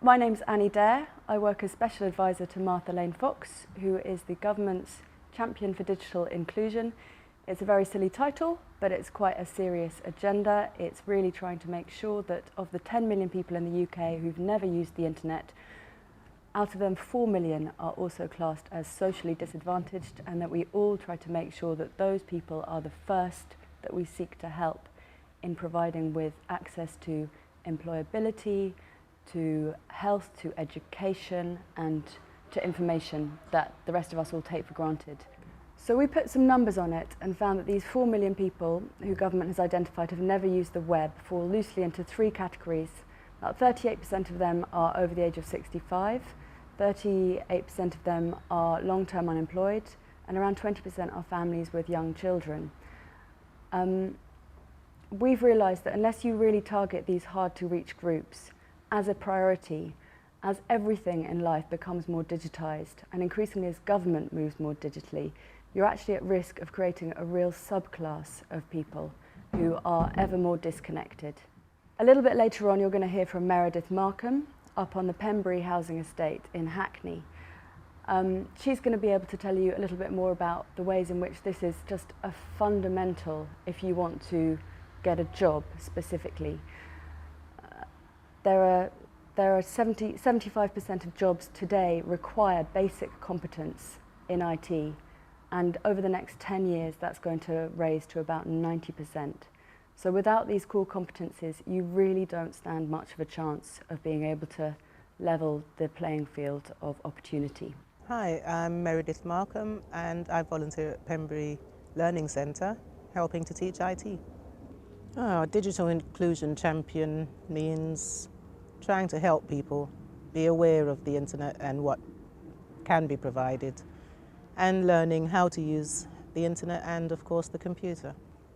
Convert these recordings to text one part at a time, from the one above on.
My name's Annie Dare. I work as Special Advisor to Martha Lane Fox, who is the government's champion for digital inclusion. It's a very silly title, but it's quite a serious agenda. It's really trying to make sure that of the 10 million people in the UK who've never used the internet, out of them 4 million are also classed as socially disadvantaged, and that we all try to make sure that those people are the first that we seek to help in providing with access to employability, to health, to education, and to information that the rest of us all take for granted. So we put some numbers on it and found that these 4 million people who government has identified have never used the web fall loosely into 3 categories. About 38% of them are over the age of 65, 38% of them are long-term unemployed, and around 20% are families with young children. We've realised that unless you really target these hard-to-reach groups as a priority, as everything in life becomes more digitised, and increasingly as government moves more digitally, you're actually at risk of creating a real subclass of people who are ever more disconnected. A little bit later on, you're going to hear from Meredith Markham up on the Pembury housing estate in Hackney. She's going to be able to tell you a little bit more about the ways in which this is just a fundamental if you want to get a job specifically. There are 75% of jobs today require basic competence in IT, and over the next 10 years that's going to raise to about 90%. So without these core competencies, you really don't stand much of a chance of being able to level the playing field of opportunity. Hi, I'm Meredith Markham and I volunteer at Pembury Learning Centre, helping to teach IT. Digital inclusion champion means trying to help people be aware of the internet and what can be provided, and learning how to use the internet and of course the computer.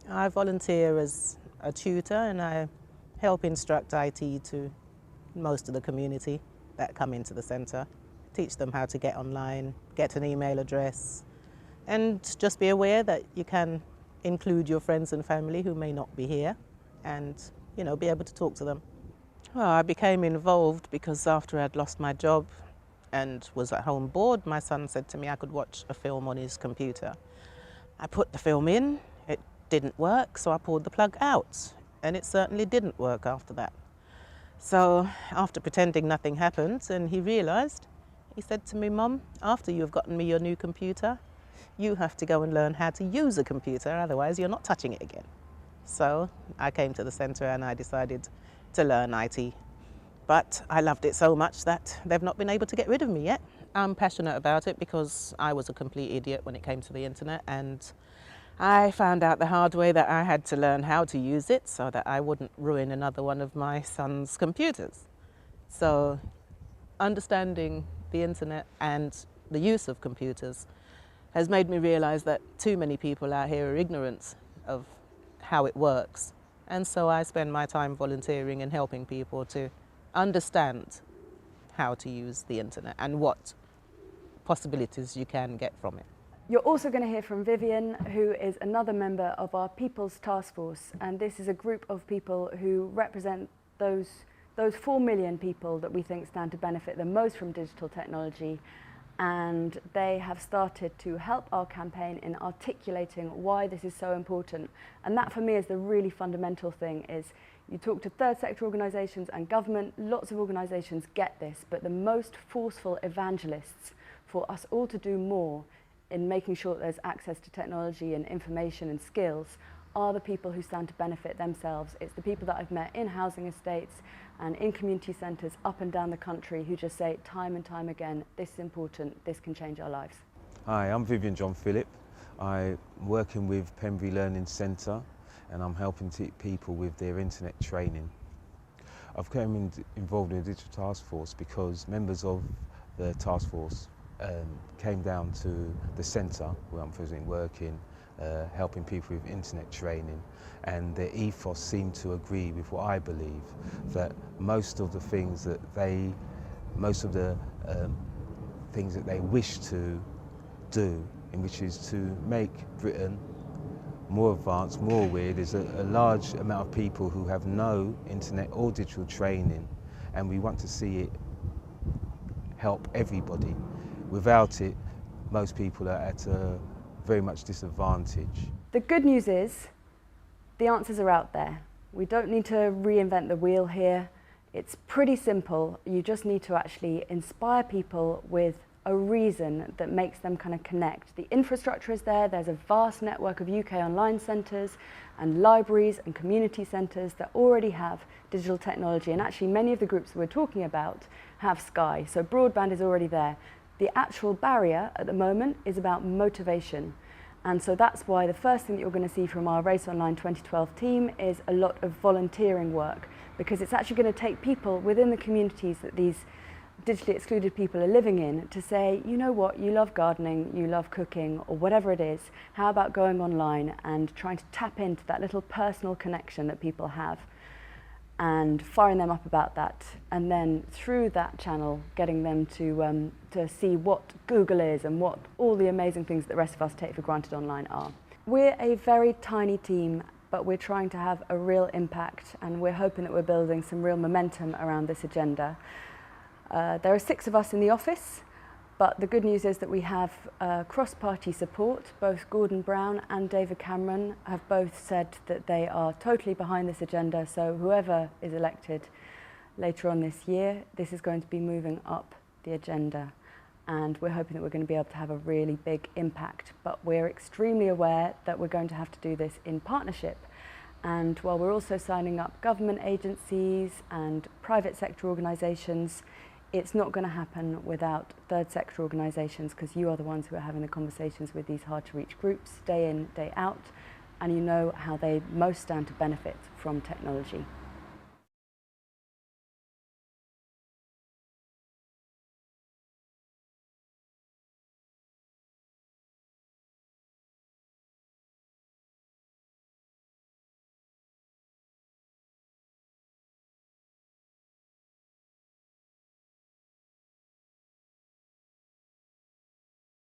I volunteer as a tutor and I help instruct IT to most of the community that come into the centre, teach them how to get online, get an email address, and just be aware that you can include your friends and family who may not be here and, be able to talk to them. Well, I became involved because after I'd lost my job and was at home bored, my son said to me I could watch a film on his computer. I put the film in, it didn't work, so I pulled the plug out, and it certainly didn't work after that. So after pretending nothing happened, and he realised, he said to me, "Mum, after you've gotten me your new computer, you have to go and learn how to use a computer, otherwise you're not touching it again." So I came to the centre and I decided to learn IT. But I loved it so much that they've not been able to get rid of me yet. I'm passionate about it because I was a complete idiot when it came to the internet, and I found out the hard way that I had to learn how to use it so that I wouldn't ruin another one of my son's computers. So understanding the internet and the use of computers has made me realise that too many people out here are ignorant of how it works. And so I spend my time volunteering and helping people to understand how to use the internet and what possibilities you can get from it. You're also going to hear from Vivian, who is another member of our People's Task Force, and this is a group of people who represent those 4 million people that we think stand to benefit the most from digital technology, and they have started to help our campaign in articulating why this is so important. And that for me is the really fundamental thing. Is you talk to third sector organisations and government, lots of organisations get this, but the most forceful evangelists for us all to do more in making sure that there's access to technology and information and skills are the people who stand to benefit themselves. It's the people that I've met in housing estates and in community centres up and down the country who just say time and time again, this is important, this can change our lives. Hi, I'm Vivian John Phillip. I'm working with Pembury Learning Centre and I'm helping people with their internet training. I've become involved in the Digital Task Force because members of the task force came down to the centre where I'm presently working, helping people with internet training, and their ethos seemed to agree with what I believe, that most of the things that they wish to do, in which is to make Britain more advanced, more aware. There's a large amount of people who have no internet or digital training, and we want to see it help everybody. Without it, most people are at a very much disadvantage. The good news is the answers are out there. We don't need to reinvent the wheel here. It's pretty simple. You just need to actually inspire people with a reason that makes them kind of connect. The infrastructure is there. There's a vast network of UK online centres and libraries and community centres that already have digital technology, and actually many of the groups that we're talking about have Sky, so broadband is already there. The actual barrier at the moment is about motivation, and so that's why the first thing that you're going to see from our Race Online 2012 team is a lot of volunteering work, because it's actually going to take people within the communities that these digitally excluded people are living in to say, you know what, you love gardening, you love cooking, or whatever it is, how about going online and trying to tap into that little personal connection that people have and firing them up about that, and then through that channel getting them to see what Google is and what all the amazing things that the rest of us take for granted online are. We're a very tiny team, but we're trying to have a real impact, and we're hoping that we're building some real momentum around this agenda. There are 6 of us in the office, but the good news is that we have cross-party support. Both Gordon Brown and David Cameron have both said that they are totally behind this agenda, so whoever is elected later on this year, this is going to be moving up the agenda, and we're hoping that we're going to be able to have a really big impact, but we're extremely aware that we're going to have to do this in partnership. And while we're also signing up government agencies and private sector organisations, it's not going to happen without third sector organisations, because you are the ones who are having the conversations with these hard to reach groups day in, day out, and you know how they most stand to benefit from technology.